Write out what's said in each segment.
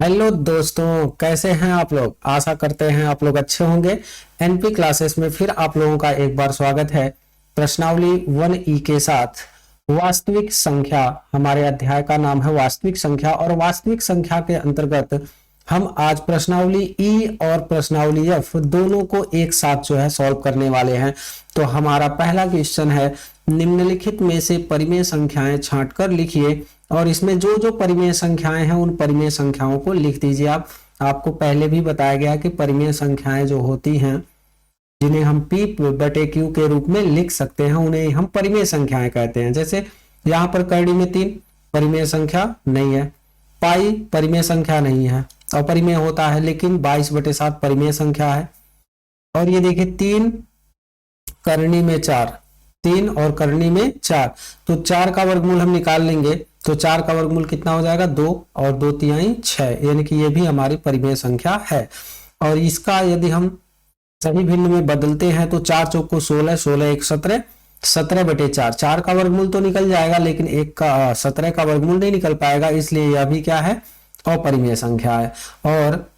Hello दोस्तों, कैसे हैं आप लोग। आशा करते हैं आप लोग अच्छे होंगे। एनपी क्लासेस में फिर आप लोगों का एक बार स्वागत है। प्रश्नावली 1E के साथ वास्तविक संख्या, हमारे अध्याय का नाम है वास्तविक संख्या। और वास्तविक संख्या के अंतर्गत हम आज प्रश्नावली ई और प्रश्नावली एफ दोनों को एक साथ जो है सॉल्व करने वाले हैं। तो हमारा पहला क्वेश्चन है, निम्नलिखित में से परिमेय संख्याएं छांटकर लिखिए। और इसमें जो जो परिमेय संख्याएं हैं उन परिमेय संख्याओं को लिख दीजिए आप। आपको पहले भी बताया गया कि परिमेय संख्याएं जो होती हैं जिन्हें हम P बटे Q के रूप में लिख सकते हैं उन्हें हम परिमेय संख्याएं कहते हैं। जैसे यहाँ पर करड़ी में 3 परिमेय संख्या नहीं है, पाई परिमेय संख्या नहीं है, अपरिमेय होता है, लेकिन 22/7 परिमेय संख्या है। और ये देखिए 3 करनी में 4, 3 और करनी में 4, तो 4 का वर्गमूल हम निकाल लेंगे तो 4 का वर्गमूल कितना हो जाएगा 2 और 2 तिहाई 6, यानी कि ये भी हमारी परिमेय संख्या है। और इसका यदि हम सही भिन्न में बदलते हैं तो 4 चौक को 16, 16 1 17, 17/4, 4 का वर्गमूल तो निकल जाएगा लेकिन 17 का वर्गमूल नहीं निकल पाएगा, इसलिए यह भी क्या है, अपरिमेय संख्या है। और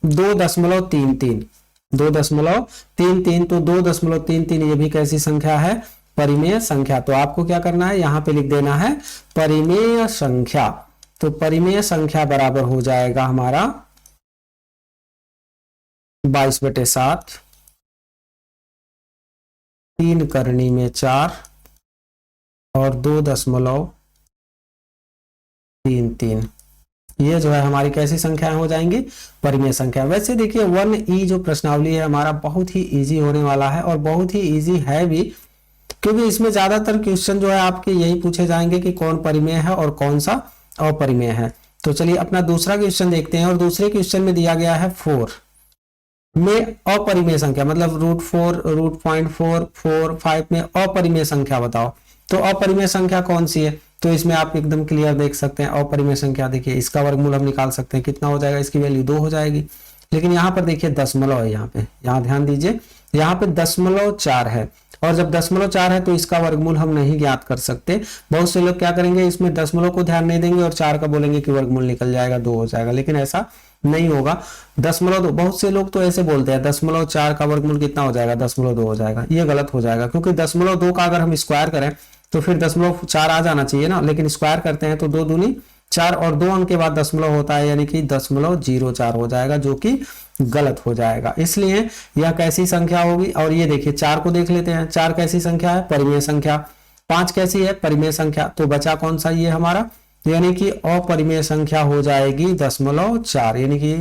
2.33, 2.33, तो 2.33 ये भी कैसी संख्या है, परिमेय संख्या। तो आपको क्या करना है, यहां पे लिख देना है परिमेय संख्या। तो परिमेय संख्या बराबर हो जाएगा हमारा 22/7, 3 करनी में 4 और 2.33। ये जो है हमारी कैसी संख्याएं हो जाएंगी, परिमेय संख्या। वैसे देखिए 1E जो प्रश्नावली है हमारा बहुत ही इजी होने वाला है, और बहुत ही इजी है भी, क्योंकि इसमें ज्यादातर क्वेश्चन जो है आपके यही पूछे जाएंगे कि कौन परिमेय है और कौन सा अपरिमेय है। तो चलिए अपना दूसरा क्वेश्चन देखते हैं। और दूसरे क्वेश्चन में दिया गया है 4 में अपरिमेय संख्या, मतलब √4, √0.4, 4, 5 में अपरिमेय संख्या बताओ। तो अपरिमेय संख्या कौन सी है, तो इसमें आप एकदम क्लियर देख सकते हैं अपरिमेय संख्या। देखिए इसका वर्गमूल हम निकाल सकते हैं, कितना हो जाएगा, इसकी वैल्यू 2 हो जाएगी। लेकिन यहाँ पर देखिए दशमलव है, यहाँ ध्यान दीजिए, यहाँ पे 0.4 है, और जब 0.4 है तो इसका वर्गमूल हम नहीं ज्ञात कर सकते। बहुत से लोग क्या करेंगे, इसमें दशमलव को ध्यान नहीं देंगे और 4 का बोलेंगे कि वर्गमूल निकल जाएगा 2 हो जाएगा, लेकिन ऐसा नहीं होगा। 0.2, बहुत से लोग तो ऐसे बोलते हैं 0.4 का वर्गमूल कितना हो जाएगा, 0.2 हो जाएगा। ये गलत हो जाएगा, क्योंकि 0.2 का अगर हम स्क्वायर करें तो फिर 0.4 आ जाना चाहिए ना, लेकिन स्क्वायर करते हैं तो 2 दूनी 4 और 2 अंक के बाद दशमलव होता है, यानी कि 0.04 हो जाएगा, जो कि गलत हो जाएगा। इसलिए यह कैसी संख्या होगी। और ये देखिए 4 को देख लेते हैं, 4 कैसी संख्या है, परिमेय संख्या। 5 कैसी है, परिमेय संख्या। तो बचा कौन सा, ये हमारा, यानी कि अपरिमेय संख्या हो जाएगी 0.4, यानी कि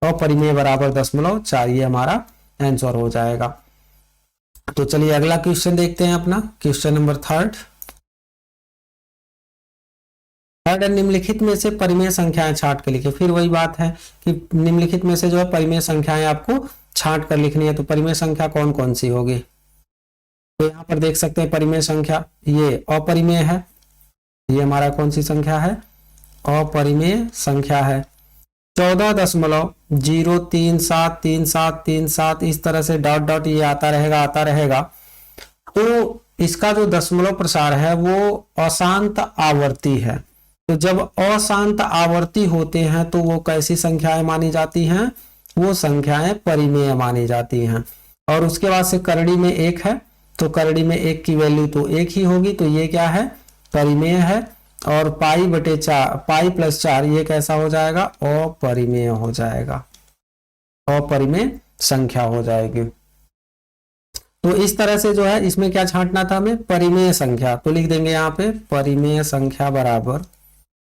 अपरिमेय बराबर 0.4, ये हमारा आंसर हो जाएगा। तो चलिए अगला क्वेश्चन देखते हैं अपना, क्वेश्चन नंबर 3। निम्नलिखित में से परिमेय संख्याएं छांट कर लिखिए। फिर वही बात है कि निम्नलिखित में से जो है परिमेय संख्याएं आपको छांट कर लिखनी है। तो परिमेय संख्या कौन कौन सी होगी, तो यहाँ पर देख सकते हैं परिमेय संख्या, ये अपरिमेय है, ये हमारा कौन सी संख्या है, अपरिमेय संख्या है। 14.0373737 इस तरह से डॉट डॉट ये आता रहेगा। तो इसका जो दशमलव प्रसार है वो अशांत आवर्ती है। तो जब अशांत आवर्ती होते हैं तो वो कैसी संख्याएं मानी जाती हैं, वो संख्याएं परिमेय मानी जाती हैं। और उसके बाद से करड़ी में 1 है, तो करड़ी में 1 की वैल्यू तो 1 ही होगी, तो ये क्या है, परिमेय है। और पाई/4, पाई + 4 ये कैसा हो जाएगा, अपरिमेय हो जाएगा, अपरिमेय संख्या हो जाएगी। तो इस तरह से जो है इसमें क्या छांटना था हमें, परिमेय संख्या। तो लिख देंगे यहाँ पे परिमेय संख्या बराबर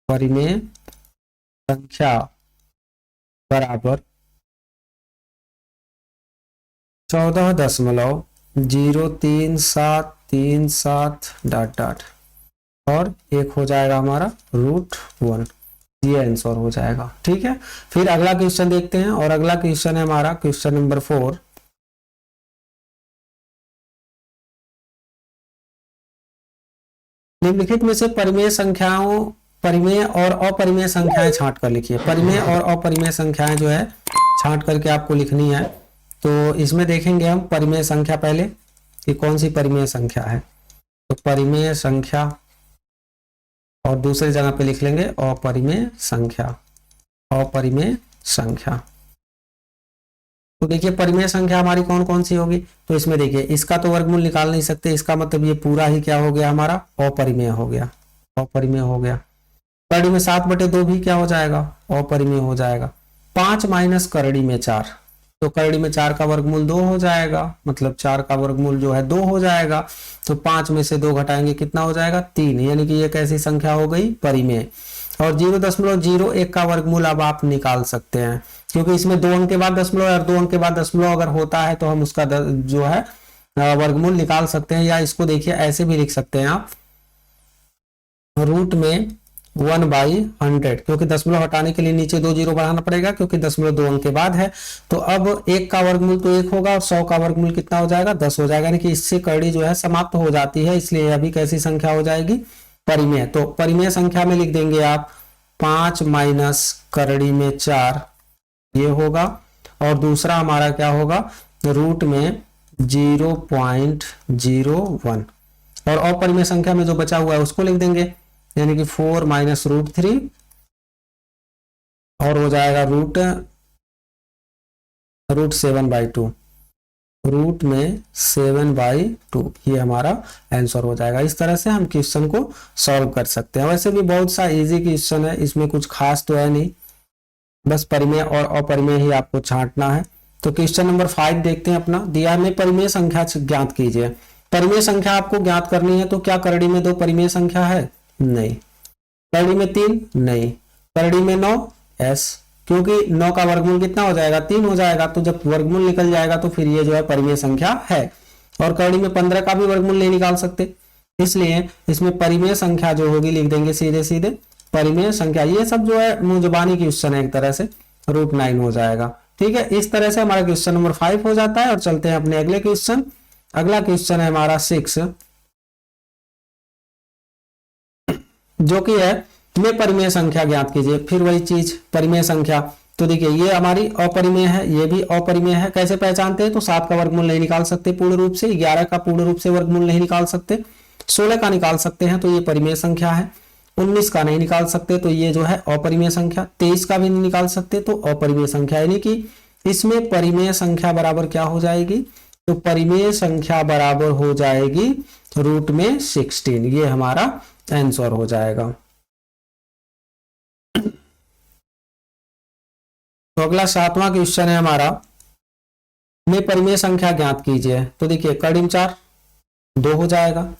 14.03737 ... और 1 हो जाएगा हमारा √1, ये आंसर हो जाएगा। ठीक है, फिर अगला क्वेश्चन देखते हैं। और अगला क्वेश्चन है हमारा क्वेश्चन नंबर 4। निम्नलिखित में से परिमेय संख्याओं, परिमेय और अपरिमेय संख्याएं छांट कर लिखिए। परिमेय और अपरिमेय संख्याएं जो है छांट करके आपको लिखनी है। तो इसमें देखेंगे हम परिमेय संख्या पहले कि कौन सी परिमेय संख्या है। तो परिमेय संख्या और दूसरी जगह पे लिख लेंगे अपरिमेय संख्या। अपरिमेय संख्या। तो देखिए परिमेय संख्या हमारी कौन कौन सी होगी, तो इसमें देखिए इसका तो वर्गमूल निकाल नहीं सकते, इसका मतलब ये पूरा ही क्या हो गया हमारा अपरिमेय हो गया, अपरिमेय हो गया। करड़ी में 7/2 भी क्या हो जाएगा अपरिमेय हो जाएगा। 5 माइनस करड़ी में 4, तो करड़ी में 4 का वर्गमूल 2 हो जाएगा, मतलब 4 का वर्गमूल जो है 2 हो जाएगा। तो 5 में से 2 घटाएंगे कितना हो जाएगा 3, यानी कि ये कैसी संख्या हो गई परिमेय। और 0.01 का वर्गमूल अब आप निकाल सकते हैं, क्योंकि इसमें 2 अंक के बाद दशमलव और 2 अंक के बाद दशमलव अगर होता है तो हम उसका जो है वर्गमूल निकाल सकते हैं। या इसको देखिए ऐसे भी लिख सकते हैं आप, रूट में 1/100, क्योंकि दशमलव हटाने के लिए नीचे 2 जीरो बढ़ाना पड़ेगा, क्योंकि दशमलव 2 अंक के बाद है। तो अब 1 का वर्गमूल तो 1 होगा और 100 का वर्गमूल कितना हो जाएगा 10 हो जाएगा, यानी कि इससे करड़ी जो है समाप्त हो जाती है, इसलिए यह भी कैसी संख्या हो जाएगी परिमेय। तो परिमेय संख्या में लिख देंगे आप 5 माइनस करड़ी में 4 ये होगा, और दूसरा हमारा क्या होगा रूट में 0.01, और अपरिमेय संख्या में जो बचा हुआ है उसको लिख देंगे, यानी कि 4 माइनस √3 और हो जाएगा रूट 7/2, रूट में 7/2, ये हमारा आंसर हो जाएगा। इस तरह से हम क्वेश्चन को सॉल्व कर सकते हैं। वैसे भी बहुत सा इजी क्वेश्चन है, इसमें कुछ खास तो है नहीं, बस परिमेय और अपरिमेय ही आपको छांटना है। तो क्वेश्चन नंबर 5 देखते हैं अपना, दिया है परिमेय संख्या ज्ञात कीजिए। परिमेय संख्या आपको ज्ञात करनी है, तो क्या करड़ी में 2 परिमेय संख्या है, नहीं। करड़ी में 3 नहीं। करड़ी में 9 एस, क्योंकि 9 का वर्गमूल कितना हो जाएगा 3 हो जाएगा, तो जब वर्गमूल निकल जाएगा तो फिर ये जो है परिमेय संख्या है। और करड़ी में 15 का भी वर्गमूल नहीं निकाल सकते, इसलिए इसमें परिमेय संख्या जो होगी लिख देंगे सीधे सीधे परिमेय संख्या। ये सब जो है मुंजबानी क्वेश्चन है एक तरह से, √9 हो जाएगा। ठीक है, इस तरह से हमारा क्वेश्चन नंबर 5 हो जाता है। और चलते हैं अपने अगले क्वेश्चन। अगला क्वेश्चन है हमारा 6, जो कि है में परिमेय संख्या ज्ञात कीजिए। फिर वही चीज परिमेय संख्या, तो देखिए ये हमारी अपरिमेय है, ये भी अपरिमेय है। कैसे पहचानते हैं, तो 7 का वर्गमूल नहीं निकाल सकते पूर्ण रूप से, 11 का पूर्ण रूप से वर्गमूल नहीं निकाल सकते, 16 का निकाल सकते हैं तो ये परिमेय संख्या है, 19 का नहीं निकाल सकते तो ये जो है अपरिमेय संख्या, 23 का भी नहीं निकाल सकते तो अपरिमेय संख्या। यानी कि इसमें परिमेय संख्या बराबर क्या हो जाएगी, तो परिमेय संख्या बराबर हो जाएगी रूट में 16, ये हमारा आंसर हो जाएगा। तो अगला 7वां क्वेश्चन है हमारा, में परिमेय संख्या ज्ञात कीजिए। तो देखिए करड़ी में 4 2 हो जाएगा,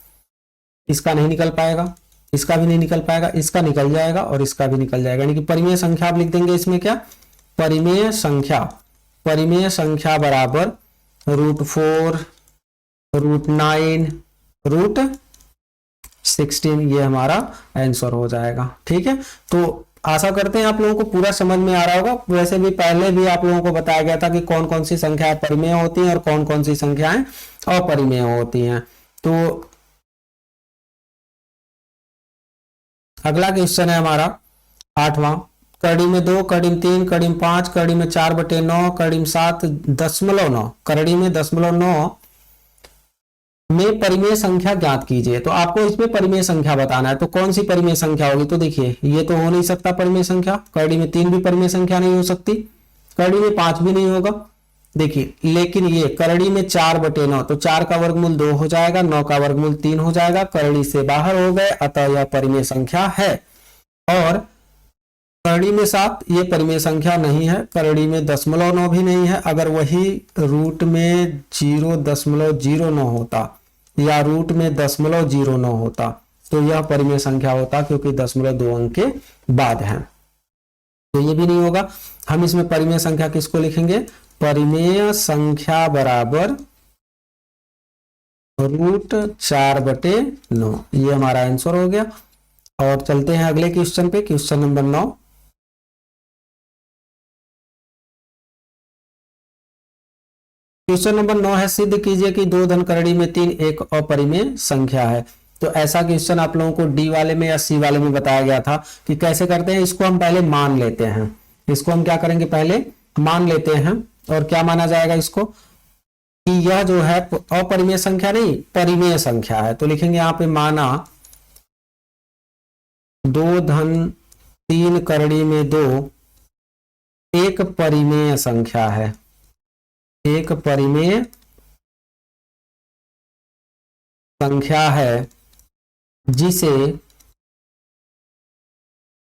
इसका नहीं निकल पाएगा, इसका भी नहीं निकल पाएगा, इसका निकल जाएगा और इसका भी निकल जाएगा, यानी कि परिमेय संख्या आप लिख देंगे इसमें क्या परिमेय संख्या बराबर √4 √9 √16, ये हमारा आंसर हो जाएगा। ठीक है, तो आशा करते हैं आप लोगों को पूरा समझ में आ रहा होगा। वैसे भी पहले भी आप लोगों को बताया गया था कि कौन कौन सी संख्याएं परिमेय होती हैं और कौन कौन सी संख्याएं अपरिमेय होती हैं। तो अगला क्वेश्चन है हमारा 8वां, करड़ी में 2 करड़ी में 3 करड़ी में 5 करड़ी में 4/9 करड़ी में 7.9, करड़ी में 0.9 में परिमेय संख्या ज्ञात कीजिए। तो आपको इसमें परिमेय संख्या बताना है, तो कौन सी परिमेय संख्या होगी, तो देखिए ये तो हो नहीं सकता परिमेय संख्या, करड़ी में 3 भी परिमेय संख्या नहीं हो सकती, करड़ी में 5 भी नहीं होगा। देखिए लेकिन ये करड़ी में 4/9, तो 4 का वर्गमूल 2 हो जाएगा, 9 का वर्गमूल 3 हो जाएगा, करड़ी से बाहर हो गए, अतः यह परिमेय संख्या है। और करड़ी में 7 ये परिमेय संख्या नहीं है, करड़ी में 0.9 भी नहीं है। अगर वही रूट में 0.09 होता या रूट में 0.09 होता तो यह परिमेय संख्या होता, क्योंकि 0.2 अंक के बाद है, तो ये भी नहीं होगा। हम इसमें परिमेय संख्या किसको लिखेंगे, परिमेय संख्या बराबर √4/9, ये हमारा आंसर हो गया। और चलते हैं अगले क्वेश्चन पे, क्वेश्चन नंबर 9। क्वेश्चन नंबर 9 है, सिद्ध कीजिए कि 2 धन करड़ी में 3 एक अपरिमेय संख्या है। तो ऐसा क्वेश्चन आप लोगों को डी वाले में या सी वाले में बताया गया था कि कैसे करते हैं। इसको हम पहले मान लेते हैं, इसको हम क्या करेंगे पहले मान लेते हैं। और क्या माना जाएगा इसको कि यह जो है अपरिमेय संख्या नहीं परिमेय संख्या है। तो लिखेंगे यहां पे माना 2 धन 3 करड़ी में 2 एक परिमेय संख्या है, एक परिमेय संख्या है जिसे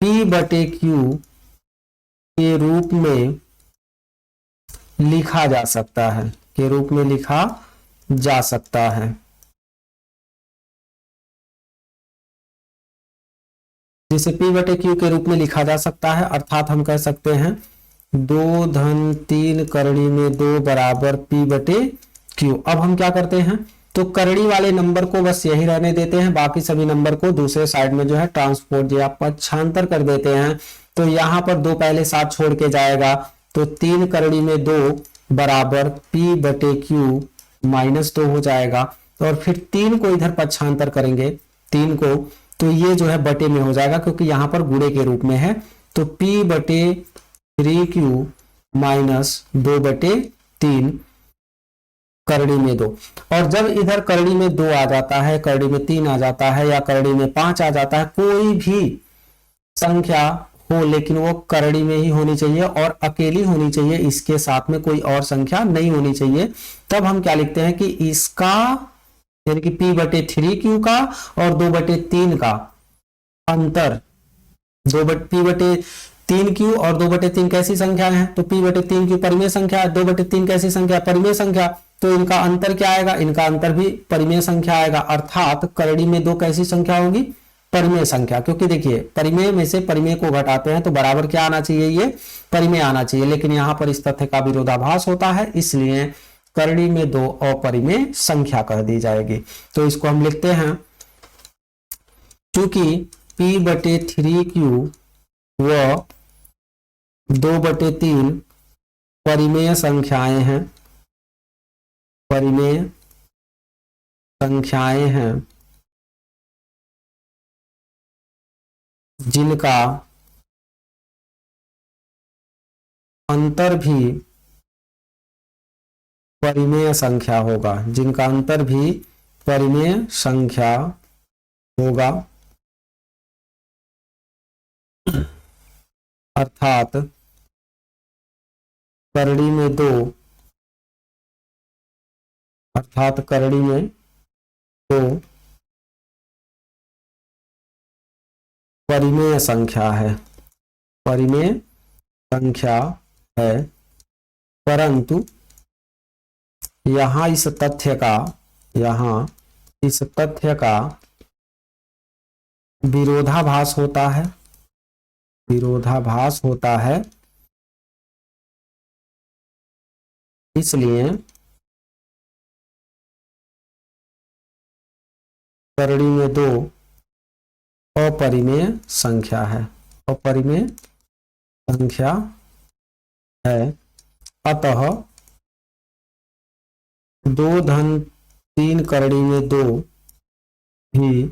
P/Q के रूप में लिखा जा सकता है, के रूप में लिखा जा सकता है। जिसे P/Q के रूप में लिखा जा सकता है, अर्थात हम कह सकते हैं 2-3 करड़ी में 2 बराबर P/Q। अब हम क्या करते हैं, तो करड़ी वाले नंबर को बस यही रहने देते हैं, बाकी सभी नंबर को दूसरे साइड में जो है ट्रांसपोज या पक्षांतर कर देते हैं। तो यहाँ पर 2 पहले साथ छोड़ के जाएगा, तो 3 करड़ी में 2 बराबर P/Q -2 हो जाएगा। और फिर 3 को इधर पक्षांतर करेंगे, 3 को, तो ये जो है बटे में हो जाएगा क्योंकि यहां पर गुणे के रूप में है। तो P/3Q -2/3 करड़ी में 2। और जब इधर करड़ी में 2 आ जाता है, करड़ी में 3 आ जाता है या करड़ी में 5 आ जाता है, कोई भी संख्या हो लेकिन वो करड़ी में ही होनी चाहिए और अकेली होनी चाहिए, इसके साथ में कोई और संख्या नहीं होनी चाहिए। तब हम क्या लिखते हैं कि इसका यानी कि P/3Q का और 2/3 का अंतर, P/3Q और 2/3 कैसी संख्या है, तो P/3Q परिमेय संख्या है, 2/3 कैसी संख्या, परिमेय संख्या, तो इनका अंतर क्या आएगा, इनका अंतर भी परिमेय संख्या आएगा। अर्थात करड़ी में 2 कैसी संख्या होगी, परिमेय संख्या। क्योंकि देखिए परिमेय में से परिमेय को घटाते हैं तो बराबर क्या आना चाहिए, ये परिमेय आना चाहिए, लेकिन यहां पर इस तथ्य का विरोधाभास होता है, इसलिए करड़ी में 2 अपरिमेय संख्या कह दी जाएगी। तो इसको हम लिखते हैं, क्योंकि P/3Q व 2/3 परिमेय संख्याएं हैं, परिमेय संख्याएं हैं जिनका अंतर भी परिमेय संख्या होगा, जिनका अंतर भी परिमेय संख्या होगा। अर्थात करड़ी में 2, अर्थात करड़ी में 2 परिमेय संख्या है, परिमेय संख्या है, परंतु यहां इस तथ्य का विरोधाभास होता है, विरोधाभास होता है, इसलिए करड़ी में 2 अपरिमेय संख्या है, अपरिमेय संख्या है। अतः 2-3 करड़ी में 2 भी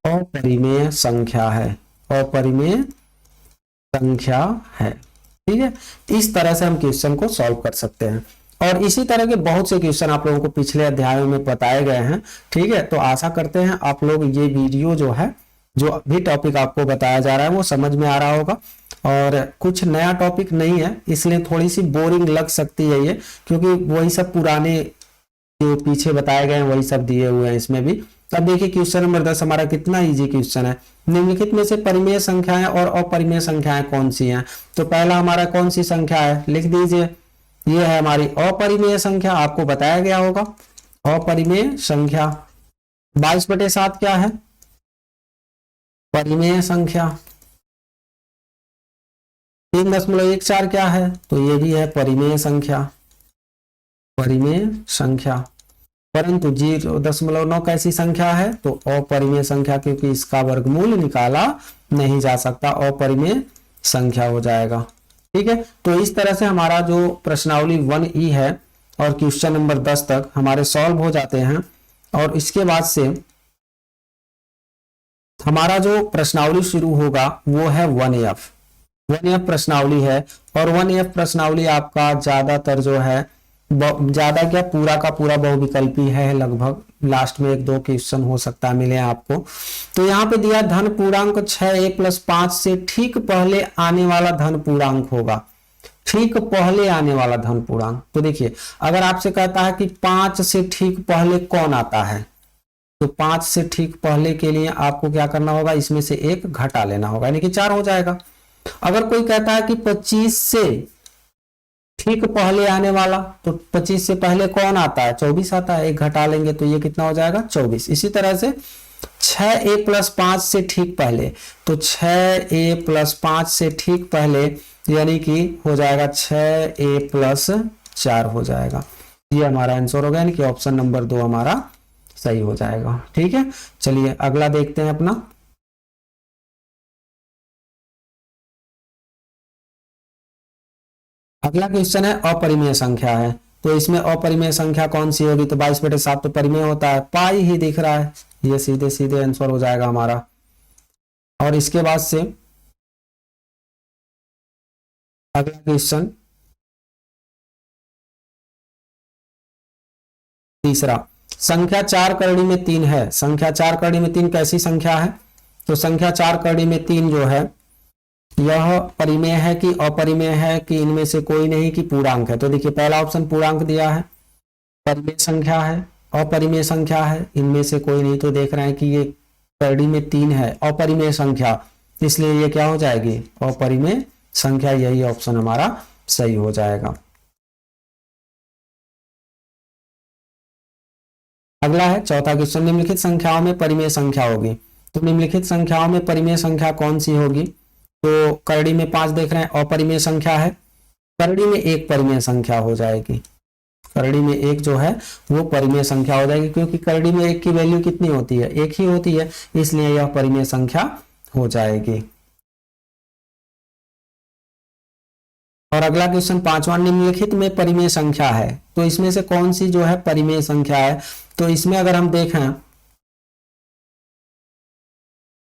अपरिमेय संख्या है, अपरिमेय संख्या है। ठीक है, इस तरह से हम क्वेश्चन को सॉल्व कर सकते हैं और इसी तरह के बहुत से क्वेश्चन आप लोगों को पिछले अध्यायों में बताए गए हैं। ठीक है, तो आशा करते हैं आप लोग ये वीडियो जो है, जो भी टॉपिक आपको बताया जा रहा है वो समझ में आ रहा होगा। और कुछ नया टॉपिक नहीं है इसलिए थोड़ी सी बोरिंग लग सकती है ये, क्योंकि वही सब पुराने जो पीछे बताए गए हैं वही सब दिए हुए हैं इसमें भी। अब देखिए क्वेश्चन नंबर 10 हमारा कितना इजी क्वेश्चन है। निम्नलिखित में से परिमेय संख्याएं और अपरिमेय संख्याएं कौन सी हैं। तो पहला हमारा कौन सी संख्या है, लिख दीजिए, ये है हमारी अपरिमेय संख्या, आपको बताया गया होगा। अपरिमेय संख्या 22/7 क्या है, परिमेय संख्या। 3.14 क्या है, तो ये भी है परिमेय संख्या, परिमेय संख्या। परंतु 0.9 कैसी संख्या है, तो अपरिमेय संख्या, क्योंकि इसका वर्गमूल निकाला नहीं जा सकता, अपरिमेय संख्या हो जाएगा। ठीक है, तो इस तरह से हमारा जो प्रश्नावली 1E है और क्वेश्चन नंबर 10 तक हमारे सॉल्व हो जाते हैं। और इसके बाद से हमारा जो प्रश्नावली शुरू होगा वो है 1F। 1F प्रश्नावली है और 1F प्रश्नावली आपका ज्यादातर जो है, ज्यादा क्या पूरा का पूरा बहुविकल्पी है, लगभग लास्ट में 1-2 क्वेश्चन हो सकता है मिले आपको। तो यहाँ पे दिया धन पूर्णांक 6 1 + 5 से ठीक पहले आने वाला धन पूर्णांक होगा। ठीक पहले आने वाला धन पूर्णांक। तो देखिए अगर आपसे कहता है कि 5 से ठीक पहले कौन आता है, तो 5 से ठीक पहले के लिए आपको क्या करना होगा, इसमें से एक घटा लेना होगा, यानी कि 4 हो जाएगा। अगर कोई कहता है कि 25 से ठीक पहले आने वाला, तो 25 से पहले कौन आता है, 24 आता है, एक घटा लेंगे तो ये कितना हो जाएगा 24। इसी तरह से 6a + 5 से ठीक पहले, तो 6a + 5 से ठीक पहले यानी कि हो जाएगा 6a + 4 हो जाएगा। ये हमारा आंसर होगा, यानी कि ऑप्शन नंबर 2 हमारा सही हो जाएगा। ठीक है, चलिए अगला देखते हैं अपना। अगला क्वेश्चन है अपरिमेय संख्या है, तो इसमें अपरिमेय संख्या कौन सी होगी, तो 22/7 तो परिमेय होता है, पाई ही दिख रहा है, ये सीधे सीधे आंसर हो जाएगा हमारा। और इसके बाद से अगला क्वेश्चन तीसरा, संख्या 4 करड़ी में 3 है, संख्या 4 करड़ी में 3 कैसी संख्या है, तो संख्या 4 करड़ी में 3 जो है यह परिमेय है कि अपरिमेय है कि इनमें से कोई नहीं कि पूर्णांक है। तो देखिए पहला ऑप्शन पूर्णांक दिया है, परिमेय संख्या है, अपरिमेय संख्या है, इनमें से कोई नहीं, तो देख रहे हैं कि ये करड़ी में 3 है अपरिमेय संख्या, इसलिए ये क्या हो जाएगी अपरिमेय संख्या, यही ऑप्शन हमारा सही हो जाएगा। अगला है चौथा क्वेश्चन, निम्नलिखित संख्याओं में परिमेय संख्या होगी, तो निम्नलिखित संख्याओं में परिमेय संख्या कौन सी होगी, तो करड़ी में 5 देख रहे हैं अपरिमेय संख्या है, करड़ी में 1 परिमेय संख्या हो जाएगी, करड़ी में 1 जो है वो परिमेय संख्या हो जाएगी, क्योंकि करड़ी में 1 की वैल्यू कितनी होती है, 1 ही होती है, इसलिए यह परिमेय संख्या हो जाएगी। और अगला क्वेश्चन पांचवा, निम्नलिखित में परिमेय संख्या है, तो इसमें से कौन सी जो है परिमेय संख्या है, तो इसमें अगर हम देखें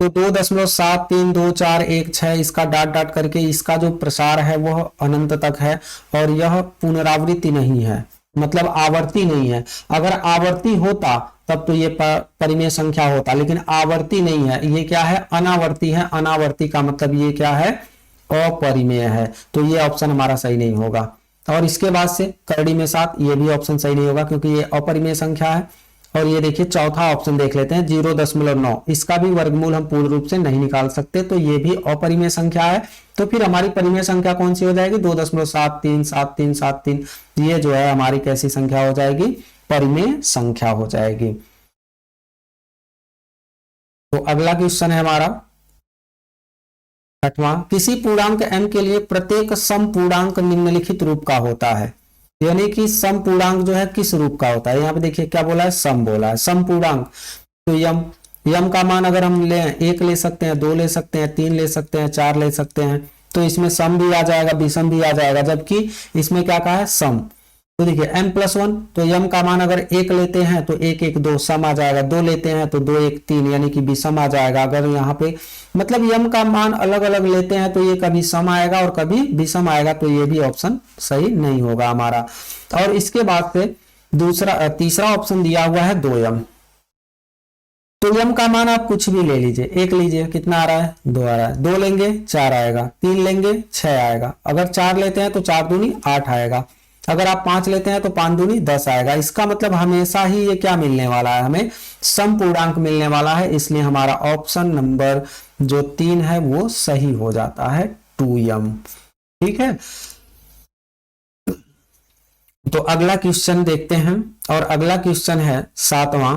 तो 2.73241 इसका डाट डाट करके इसका जो प्रसार है वह अनंत तक है, और यह पुनरावृत्ति नहीं है, मतलब आवर्ती नहीं है। अगर आवर्ती होता तब तो ये परिमेय संख्या होता, लेकिन आवर्ती नहीं है, ये क्या है अनावर्ती है, अनावर्ती का मतलब ये क्या है अपरिमेय है, तो ये ऑप्शन हमारा सही नहीं होगा। और इसके बाद से करड़ी में 7, ये भी ऑप्शन सही नहीं होगा क्योंकि ये अपरिमेय संख्या है। और ये देखिए चौथा ऑप्शन देख लेते हैं 0.9, इसका भी वर्गमूल हम पूर्ण रूप से नहीं निकाल सकते, तो ये भी अपरिमेय संख्या है। तो फिर हमारी परिमेय संख्या कौन सी हो जाएगी 2.737373, ये जो है हमारी कैसी संख्या हो जाएगी परिमेय संख्या हो जाएगी। तो अगला क्वेश्चन है हमारा 8वां, किसी पूर्णांक m के लिए प्रत्येक सम पूर्णांक निम्नलिखित रूप का होता है, यानी कि सम पूर्णांक जो है किस रूप का होता है, यहाँ पे देखिए क्या बोला है सम बोला है, सम पूर्णांक। तो यम का मान अगर हम ले 1 ले सकते हैं, 2 ले सकते हैं, 3 ले सकते हैं, 4 ले सकते हैं, तो इसमें सम भी आ जाएगा विषम भी आ जाएगा, जबकि इसमें क्या कहा है सम। तो देखिए m+1, तो यम का मान अगर 1 लेते हैं तो 1 1 2 सम आ जाएगा, 2 लेते हैं तो 2 1 3 यानी कि विषम आ जाएगा। अगर यहाँ पे मतलब यम का मान अलग अलग लेते हैं तो ये कभी सम आएगा और कभी विषम आएगा, तो ये भी ऑप्शन सही नहीं होगा हमारा। और इसके बाद से तीसरा ऑप्शन दिया हुआ है 2m, तो यम का मान आप कुछ भी ले लीजिए, 1 लीजिए कितना आ रहा है 2 आ रहा है, 2 लेंगे 4 आएगा, 3 लेंगे 6 आएगा, अगर 4 लेते हैं तो 4 दूनी 8 आएगा, अगर आप 5 लेते हैं तो 5 दूनी 10 आएगा। इसका मतलब हमेशा ही ये क्या मिलने वाला है, हमें सम पूर्णांक मिलने वाला है, इसलिए हमारा ऑप्शन नंबर जो 3 है वो सही हो जाता है 2m। ठीक है, तो अगला क्वेश्चन देखते हैं, और अगला क्वेश्चन है 7वां,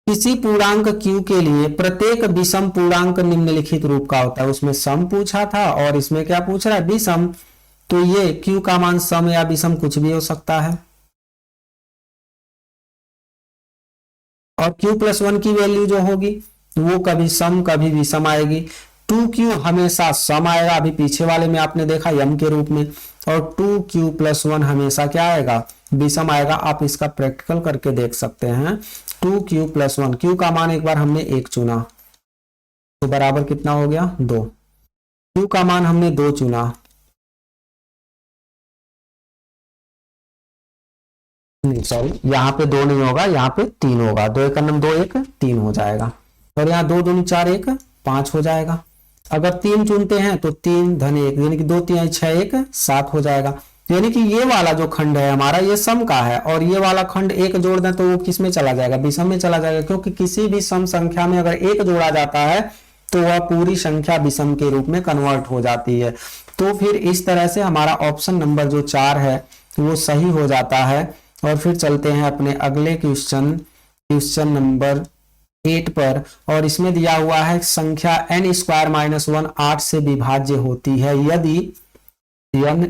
किसी पूर्णांक q के लिए प्रत्येक विषम पूर्णांक निम्नलिखित रूप का होता है, उसमें सम पूछा था और इसमें क्या पूछ रहा है विषम, तो ये q का मान सम या विषम कुछ भी हो सकता है, और q+1 की वैल्यू जो होगी वो कभी सम कभी विषम आएगी। 2q हमेशा सम आएगा, अभी पीछे वाले में आपने देखा m के रूप में, और 2q+1 हमेशा क्या आएगा विषम आएगा। आप इसका प्रैक्टिकल करके देख सकते हैं। 2q+1, q का मान एक बार हमने 1 चुना तो बराबर कितना हो गया 2, q का मान हमने 2 चुना, नहीं सॉरी यहाँ पे 2 नहीं होगा, यहाँ पे 3 होगा, 2 1 2 1 3 हो जाएगा, और यहाँ 2 दूनी 4 1 5 हो जाएगा। अगर 3 चुनते हैं तो 3 धन 1 यानी कि 2 3 6 1 7 हो जाएगा। यानी कि ये वाला जो खंड है हमारा ये सम का है, और ये वाला खंड 1 जोड़ दें तो वो किस में चला जाएगा, विषम में चला जाएगा, क्योंकि किसी भी सम संख्या में अगर 1 जोड़ा जाता है तो वह पूरी संख्या विषम के रूप में कन्वर्ट हो जाती है। तो फिर इस तरह से हमारा ऑप्शन नंबर जो 4 है वो सही हो जाता है। और फिर चलते हैं अपने अगले क्वेश्चन नंबर 8 पर, और इसमें दिया हुआ है संख्या n स्क्वायर माइनस 1 8 से विभाज्य होती है यदि n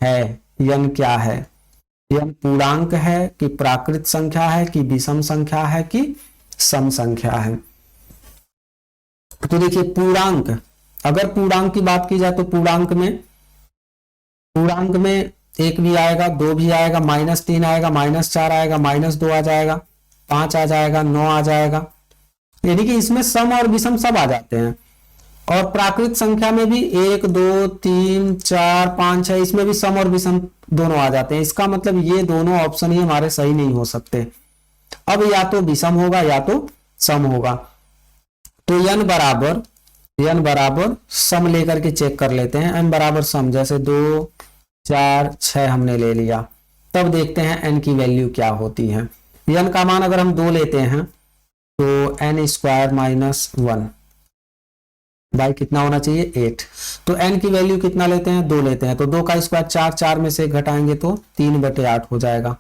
है, n क्या है, n पूर्णांक है कि प्राकृत संख्या है कि विषम संख्या है कि सम संख्या है। तो देखिए पूर्णांक, अगर पूर्णांक की बात की जाए तो पूर्णांक में 1 भी आएगा, 2 भी आएगा, -3 आएगा, -4 आएगा, -2 आ जाएगा, 5 आ जाएगा, 9 आ जाएगा, यानी कि इसमें सम और विषम सब आ जाते हैं। और प्राकृत संख्या में भी 1 2 3 4 5 6 इसमें भी सम और विषम दोनों आ जाते हैं। इसका मतलब ये दोनों ऑप्शन ही हमारे सही नहीं हो सकते। अब या तो विषम होगा या तो सम होगा। तो n बराबर सम लेकर के चेक कर लेते हैं। n बराबर सम, जैसे 2 4 6 हमने ले लिया, तब देखते हैं n की वैल्यू क्या होती है। n का मान अगर हम 2 लेते हैं तो n स्क्वायर माइनस 1 बाई कितना होना चाहिए 8। तो n की वैल्यू कितना लेते हैं, 2 लेते हैं, तो 2 का स्क्वायर 4, 4 में से घटाएंगे तो 3/8 हो जाएगा।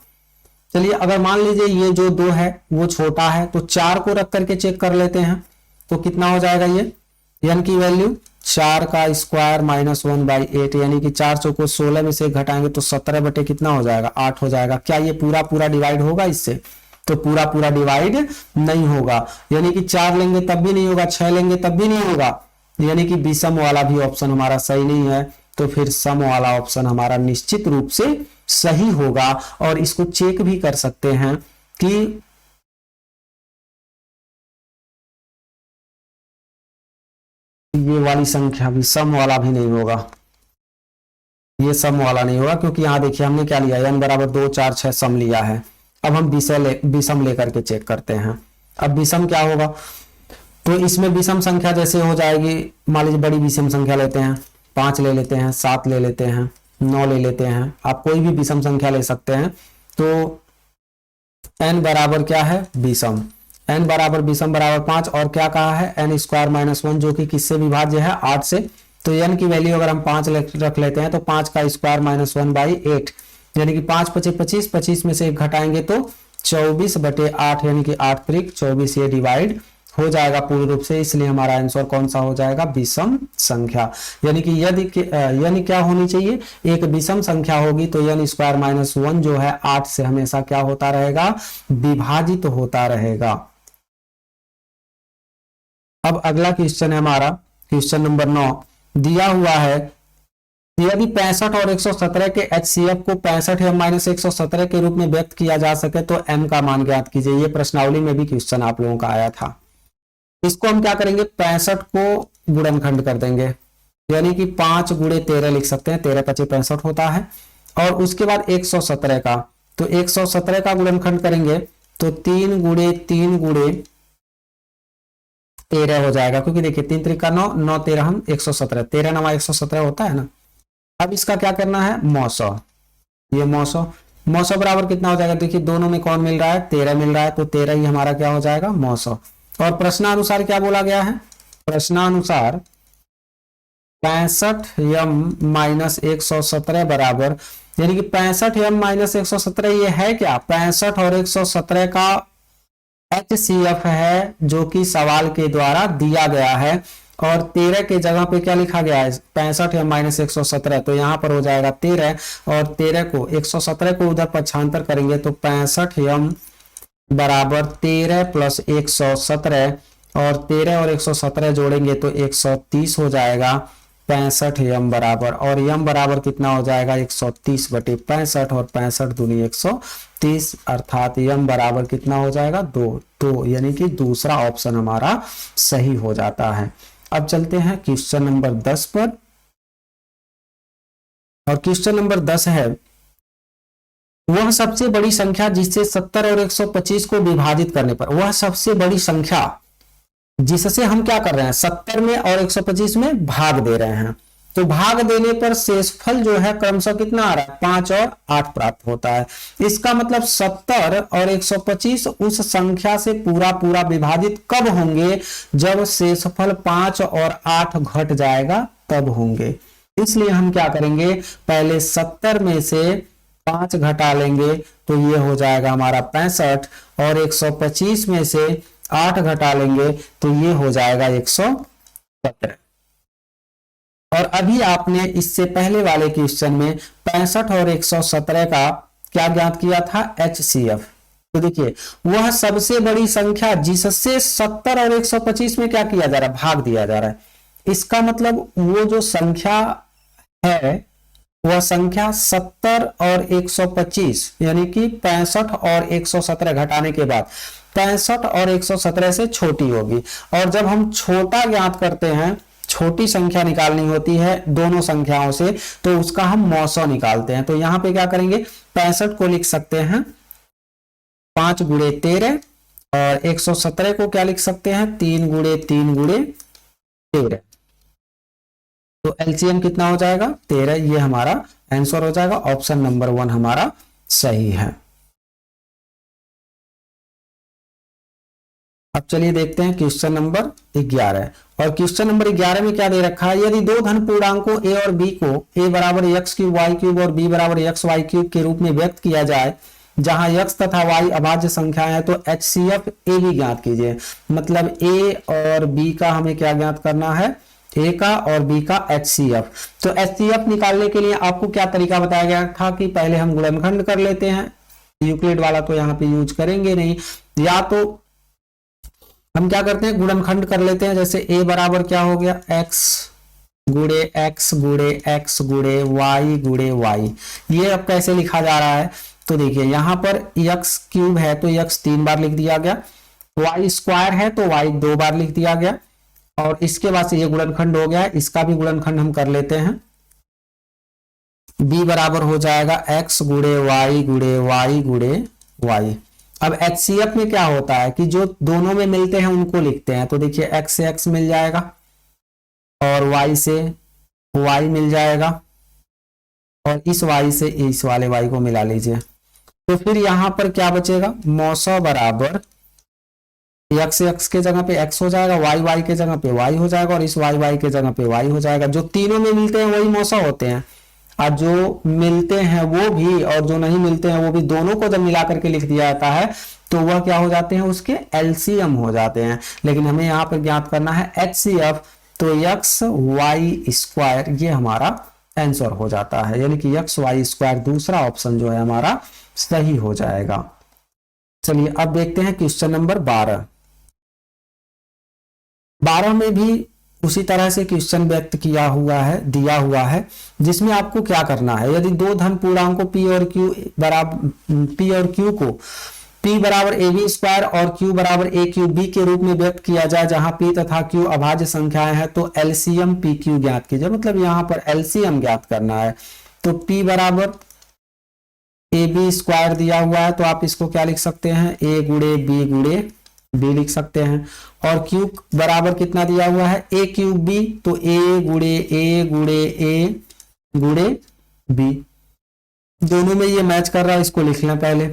चलिए अगर मान लीजिए ये जो 2 है वो छोटा है तो 4 को रख करके चेक कर लेते हैं, तो कितना हो जाएगा, ये n की वैल्यू 4 का स्क्वायर माइनस 1/8, यानी कि 4 चौको 16 में से घटाएंगे तो 17 बटे कितना हो जाएगा 8 हो जाएगा। क्या ये पूरा डिवाइड होगा इससे, तो पूरा डिवाइड नहीं होगा, यानी कि 4 लेंगे तब भी नहीं होगा, 6 लेंगे तब भी नहीं होगा, यानी कि विषम वाला भी ऑप्शन हमारा सही नहीं है। तो फिर सम वाला ऑप्शन हमारा निश्चित रूप से सही होगा। और इसको चेक भी कर सकते हैं कि ये वाली संख्या भी सम वाला भी नहीं होगा, ये सम वाला नहीं होगा, क्योंकि यहां देखिए हमने क्या लिया, n बराबर 2 4 6 सम लिया है। अब हम विषम लेकर के चेक करते हैं। अब विषम क्या होगा, तो इसमें विषम संख्या जैसे हो जाएगी, मान लीजिए बड़ी विषम संख्या लेते हैं, 5 ले लेते हैं, 7 ले लेते हैं, 9 ले लेते हैं, आप कोई भी विषम संख्या ले सकते हैं। तो n बराबर क्या है विषम, n बराबर विषम बराबर 5, और क्या कहा है n स्क्वायर माइनस 1 जो कि किससे विभाज्य है 8 से। तो n की वैल्यू अगर हम 5 रख लेते हैं तो 5 का स्क्वायर माइनस 1/8, यानी कि 5 5 25, 25 में से 1 घटाएंगे तो 24/8, यानी कि 8 त्रिक 24 ये डिवाइड हो जाएगा पूर्ण रूप से, इसलिए हमारा आंसर कौन सा हो जाएगा, विषम संख्या। यानी कि यदि क्या होनी चाहिए, एक विषम संख्या होगी तो n स्क्वायर माइनस 1 जो है 8 से हमेशा क्या होता रहेगा, विभाजित होता रहेगा। अब अगला क्वेश्चन है हमारा क्वेश्चन नंबर 9, दिया हुआ है यदि 65 और 117 के HCF को 65 m माइनस 117 के रूप में व्यक्त किया जा सके तो m का मान ज्ञात कीजिए। ये प्रश्नावली में भी क्वेश्चन आप लोगों का आया था। इसको हम क्या करेंगे, 65 को गुणनखंड कर देंगे, यानी कि 5 गुणे 13 लिख सकते हैं, 13 × 5 = 65 होता है। और उसके बाद 117 का, तो 117 का गुणनखंड करेंगे तो 3 गुणे 3 गुणे 13 हो जाएगा, क्योंकि देखिए 3 त्रिक 9, 9 13 117, 13 9 117 होता है ना। अब इसका क्या करना है, 900, ये 900 बराबर कितना हो जाएगा, देखिए दोनों में कौन मिल रहा है, 13 मिल रहा है, तो 13 ही हमारा क्या हो जाएगा 900। और प्रश्नानुसार क्या बोला गया है, प्रश्नानुसार 65 m माइनस 117 बराबर, यानी कि 65 m माइनस 117 ये है क्या, 65 और 117 का HCF है जो कि सवाल के द्वारा दिया गया है। और 13 के जगह पे क्या लिखा गया है, 65 m माइनस 117, तो यहाँ पर हो जाएगा 13, और 13 को 117 को उधर पक्षांतर करेंगे तो 65 m बराबर 13 प्लस 117, और 13 और 117 जोड़ेंगे तो 130 हो जाएगा 65 m बराबर, और m बराबर कितना हो जाएगा 130/65, और 65 दूनी 130, अर्थात m बराबर कितना हो जाएगा 2, यानी कि दूसरा ऑप्शन हमारा सही हो जाता है। अब चलते हैं क्वेश्चन नंबर 10 पर, और क्वेश्चन नंबर 10 है, वह सबसे बड़ी संख्या जिससे 70 और 125 को विभाजित करने पर, वह सबसे बड़ी संख्या जिससे हम क्या कर रहे हैं, 70 में और 125 में भाग दे रहे हैं। तो भाग देने पर शेषफल जो है क्रमशः कितना आ रहा है, 5 और 8 प्राप्त होता है। इसका मतलब 70 और 125 उस संख्या से पूरा पूरा विभाजित कब होंगे, जब शेषफल 5 और 8 घट जाएगा तब होंगे। इसलिए हम क्या करेंगे, पहले 70 में से 5 घटा लेंगे तो ये हो जाएगा हमारा 65, और 125 में से 8 घटा लेंगे तो ये हो जाएगा 117। और अभी आपने इससे पहले वाले क्वेश्चन में 65 और 117 का क्या ज्ञात किया था, HCF। तो देखिए वह सबसे बड़ी संख्या जिससे 70 और 125 में क्या किया जा रहा है, भाग दिया जा रहा है। इसका मतलब वो जो संख्या है वह संख्या 70 और 125 यानी कि 65 और 117 घटाने के बाद 65 और 117 से छोटी होगी। और जब हम छोटा ज्ञात करते हैं, छोटी संख्या निकालनी होती है दोनों संख्याओं से, तो उसका हम मौसौ निकालते हैं। तो यहां पे क्या करेंगे, 65 को लिख सकते हैं 5 गुणे 13, और 117 को क्या लिख सकते हैं, 3 गुणे 3 गुणे 13। तो एलसीएम कितना हो जाएगा, 13। ये हमारा आंसर हो जाएगा, ऑप्शन नंबर 1 हमारा सही है। अब चलिए देखते हैं क्वेश्चन नंबर 11। और क्वेश्चन नंबर 11 में क्या दे रखा है, यदि दो धन पूर्णांकों a और b को a बराबर x क्यूब y क्यूब और b बराबर x y क्यूब के रूप में व्यक्त किया जाए, जहां x तथा y अभाज्य संख्या है, तो HCF a b ज्ञात कीजिए। मतलब a और b का हमें क्या ज्ञात करना है, a का और b का HCF। तो HCF निकालने के लिए आपको क्या तरीका बताया गया था कि पहले हम गुणनखंड कर लेते हैं, यूक्लिड वाला तो यहाँ पे यूज करेंगे नहीं, या तो हम क्या करते हैं, गुणनखंड कर लेते हैं। जैसे a बराबर क्या हो गया, x गुणे x गुणे x गुणे y गुणे y। ये अब कैसे लिखा जा रहा है, तो देखिए यहां पर x क्यूब है तो x 3 बार लिख दिया गया, y स्क्वायर है तो y 2 बार लिख दिया गया, और इसके बाद से ये गुणनखंड हो गया। इसका भी गुणनखंड हम कर लेते हैं। b बराबर हो जाएगा x गुणे y गुणे y गुणे y। अब HCF में क्या होता है कि जो दोनों में मिलते हैं उनको लिखते हैं। तो देखिए x से x मिल जाएगा और y से y मिल जाएगा, और इस y से इस वाले y को मिला लीजिए। तो फिर यहां पर क्या बचेगा, मौसौ बराबर x x के जगह पे x हो जाएगा, y y के जगह पे y हो जाएगा, और इस y y के जगह पे y हो जाएगा। जो तीनों में मिलते हैं वही मौसौ होते हैं, और जो मिलते हैं वो भी और जो नहीं मिलते हैं वो भी, दोनों को जब मिला करके लिख दिया जाता है तो वह क्या हो जाते हैं, उसके एलसीएम हो जाते हैं। लेकिन हमें यहाँ पर ज्ञात करना है HCF, तो x y स्क्वायर ये हमारा आंसर हो जाता है, यानी कि x y स्क्वायर दूसरा ऑप्शन जो है हमारा सही हो जाएगा। चलिए अब देखते हैं क्वेश्चन नंबर 12। 12 में भी उसी तरह से क्वेश्चन व्यक्त किया हुआ है, दिया हुआ है, जिसमें आपको क्या करना है, यदि दो धन पूर्णांकों p और q को p बराबर ab स्क्वायर और q बराबर a क्यूब b के रूप में व्यक्त किया जाए, जहां p तथा q अभाज्य संख्याएं हैं, तो एलसीएम pq ज्ञात कीजिए। मतलब यहां पर एलसीएम ज्ञात करना है। तो p बराबर ab स्क्वायर दिया हुआ है तो आप इसको क्या लिख सकते हैं, a गुणे b गुणे b लिख सकते हैं। और q बराबर कितना दिया हुआ है, a क्यूब b, तो a गुणे a गुणे b। दोनों में ये मैच कर रहा है, इसको लिख लें पहले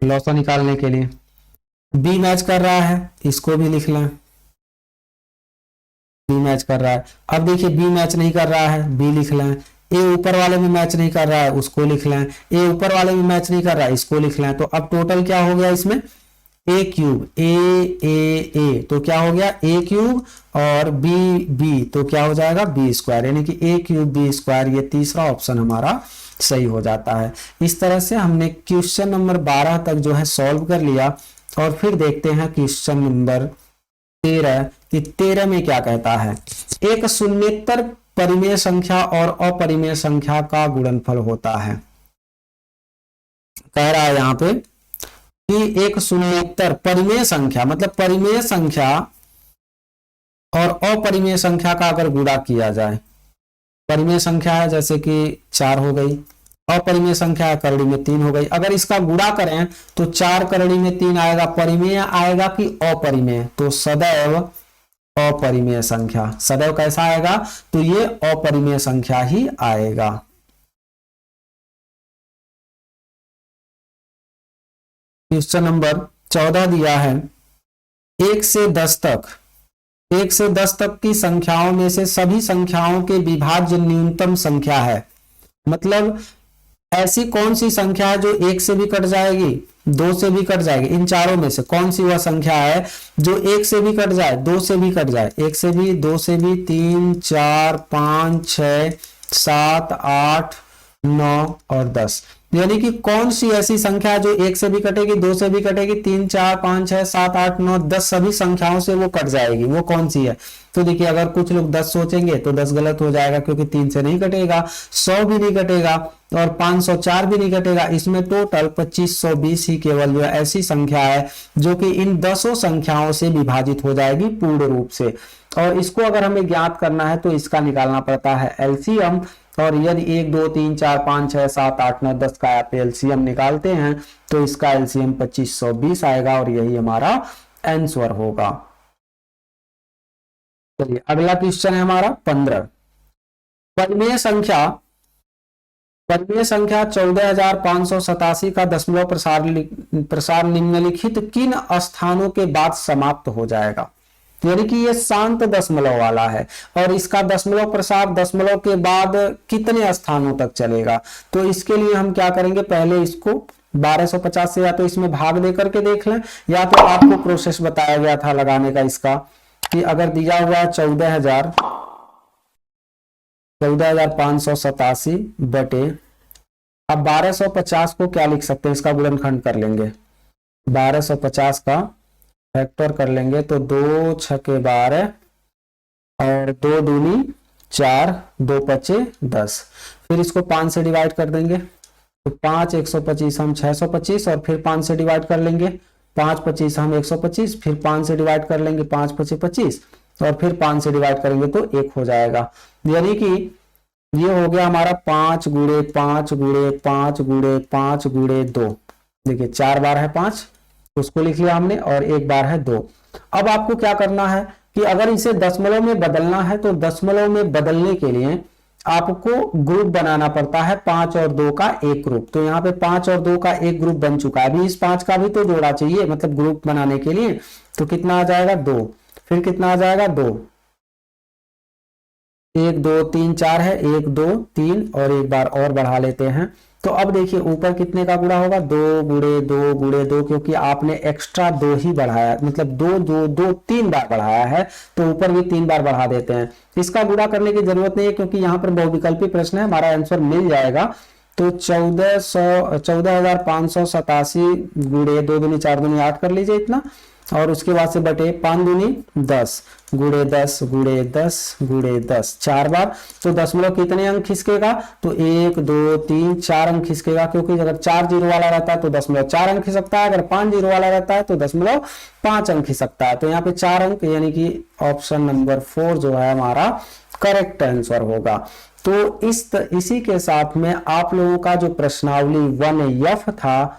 लॉसा निकालने के लिए। b मैच कर रहा है, इसको भी लिख लें, b मैच कर रहा है। अब देखिए b मैच नहीं कर रहा है, b लिख लें। a ऊपर वाले में मैच नहीं कर रहा है, उसको लिख लें। a ऊपर वाले में मैच नहीं कर रहा है, इसको लिख लें। तो अब टोटल क्या हो गया इसमें, a क्यूब a तो क्या हो गया a क्यूब, और b तो क्या हो जाएगा b स्क्वायर, यानी कि a क्यूब b स्क्वायर। ये तीसरा ऑप्शन हमारा सही हो जाता है। इस तरह से हमने क्वेश्चन नंबर 12 तक जो है सॉल्व कर लिया। और फिर देखते हैं क्वेश्चन नंबर 13 कि 13 में क्या कहता है, एक शून्येतर परिमेय संख्या और अपरिमेय संख्या का गुणनफल होता है। कह रहा है यहाँ पे कि एक शून्येतर परिमेय संख्या, मतलब परिमेय संख्या और अपरिमेय संख्या का अगर गुणा किया जाए, परिमेय संख्या है जैसे कि 4 हो गई, अपरिमेय संख्या करड़ी में 3 हो गई। अगर इसका गुणा करें तो 4 करड़ी में 3 आएगा, परिमेय आएगा कि अपरिमेय, तो सदैव अपरिमेय संख्या। सदैव कैसा आएगा, तो ये अपरिमेय संख्या ही आएगा। क्वेश्चन नंबर 14 दिया है 1 से 10 तक, 1 से 10 तक की संख्याओं में से सभी संख्याओं के विभाज्य न्यूनतम संख्या है। मतलब ऐसी कौन सी संख्या है जो 1 से भी कट जाएगी, 2 से भी कट जाएगी, इन चारों में से कौन सी वह संख्या है जो 1 से भी कट जाए, 2 से भी कट जाए, 1 से भी, 2 से भी, 3, 4, 5, 6, 7, 8, 9 और 10। यानी कि कौन सी ऐसी संख्या जो 1 से भी कटेगी, 2 से भी कटेगी, 3, 4, 5, 6, 7, 8, 9, 10 सभी संख्याओं से वो कट जाएगी, वो कौन सी है। तो देखिए अगर कुछ लोग 10 सोचेंगे तो 10 गलत हो जाएगा, क्योंकि 3 से नहीं कटेगा, 100 भी नहीं कटेगा और 504 भी नहीं कटेगा। इसमें टोटल 2520 ही केवल जो ऐसी संख्या है जो कि इन 10 संख्याओं से विभाजित हो जाएगी पूर्ण रूप से। और इसको अगर हमें ज्ञात करना है तो इसका निकालना पड़ता है एलसीएम। और यदि 1, 2, 3, 4, 5, 6, 7, 8, 9, 10 का आप एलसीएम निकालते हैं तो इसका एलसीएम 2520 आएगा और यही हमारा आंसर होगा। चलिए अगला क्वेश्चन है हमारा 15। परिमेय संख्या 14587 का दशमलव प्रसार निम्नलिखित किन स्थानों के बाद समाप्त हो जाएगा। यानी कि ये शांत दशमलव वाला है और इसका दशमलव प्रसार दशमलव के बाद कितने स्थानों तक चलेगा। तो इसके लिए हम क्या करेंगे, पहले इसको 1250 से या तो इसमें भाग दे करके देख लें, या तो आपको प्रोसेस बताया गया था लगाने का इसका, कि अगर दिया हुआ है 14,587 बटे, अब 1250 को क्या लिख सकते हैं, इसका गुणनखंड कर लेंगे, 1250 का फैक्टर कर लेंगे तो 2 छके 12 और 2 दूनी 4, 2 पचे 10। फिर इसको 5 से डिवाइड कर देंगे तो 5 125 हम 625 और फिर 5 से डिवाइड कर लेंगे, 5 25 हम 125, फिर 5 से डिवाइड कर लेंगे, 5 पचे 25 और फिर 5 से डिवाइड करेंगे तो 1 हो जाएगा। यानी कि ये हो गया हमारा 5 गुणे 5 गुणे 5 गुणे 5 गुणे 2। देखिए 4 बार है 5, उसको लिख लिया हमने, और 1 बार है 2। अब आपको क्या करना है कि अगर इसे दशमलव में बदलना है तो दशमलव में बदलने के लिए आपको ग्रुप बनाना पड़ता है 5 और 2 का एक ग्रुप। तो यहाँ पे 5 और 2 का एक ग्रुप बन चुका है, अभी इस 5 का भी तो जोड़ा चाहिए, मतलब ग्रुप बनाने के लिए। तो कितना आ जाएगा 2, फिर कितना आ जाएगा 2, 1 2 3 4 है, 1 2 3 और 1 बार और बढ़ा लेते हैं। तो अब देखिए ऊपर कितने का गुणा होगा, 2 गुणे 2 गुणे 2, क्योंकि आपने एक्स्ट्रा 2 ही बढ़ाया, मतलब 2 2 2 3 बार बढ़ाया है तो ऊपर भी 3 बार बढ़ा देते हैं। इसका गुणा करने की जरूरत नहीं है क्योंकि यहाँ पर बहुविकल्पी प्रश्न है, हमारा आंसर मिल जाएगा। तो 14,587 गुणे 2 दूनी 4 दूनी 8 कर लीजिए इतना, और उसके बाद से बटे 5 दूनी 10 गुणे 10 गुणे 10 गुणे 10 4 बार। तो दशमलव कितने अंक खिसकेगा, तो 1 2 3 4 अंक खिसकेगा, क्योंकि अगर 4 जीरो वाला रहता है तो दशमलव 4 अंक खिसकता है, अगर 5 जीरो वाला रहता है तो दशमलव 5 अंक खिसकता है। तो यहाँ पे 4 अंक, यानी कि ऑप्शन नंबर 4 जो है हमारा करेक्ट आंसर होगा। तो इसी के साथ में आप लोगों का जो प्रश्नावली 1F था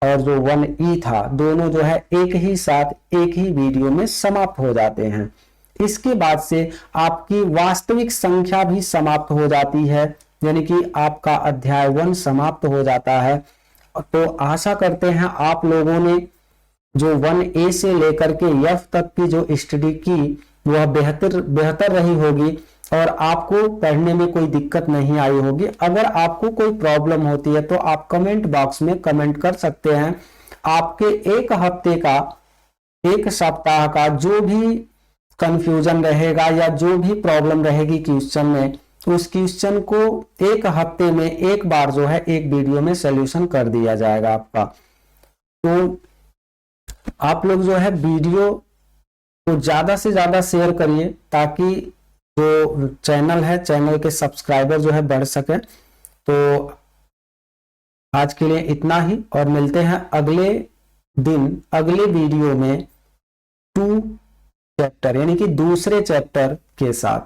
और जो 1E था, दोनों जो है एक ही साथ एक ही वीडियो में समाप्त हो जाते हैं। इसके बाद से आपकी वास्तविक संख्या भी समाप्त हो जाती है, यानी कि आपका अध्याय 1 समाप्त हो जाता है। तो आशा करते हैं आप लोगों ने जो 1A से लेकर के F तक की जो स्टडी की वह बेहतर रही होगी और आपको पढ़ने में कोई दिक्कत नहीं आई होगी। अगर आपको कोई प्रॉब्लम होती है तो आप कमेंट बॉक्स में कमेंट कर सकते हैं। आपके एक हफ्ते का, एक सप्ताह का जो भी कंफ्यूजन रहेगा या जो भी प्रॉब्लम रहेगी क्वेश्चन में, उस क्वेश्चन को एक हफ्ते में एक बार जो है एक वीडियो में सॉल्यूशन कर दिया जाएगा आपका। तो आप लोग जो है वीडियो को ज्यादा से ज्यादा शेयर करिए ताकि जो चैनल है, चैनल के सब्सक्राइबर जो है बढ़ सके। तो आज के लिए इतना ही और मिलते हैं अगले दिन अगले वीडियो में 2 चैप्टर यानी कि दूसरे चैप्टर के साथ।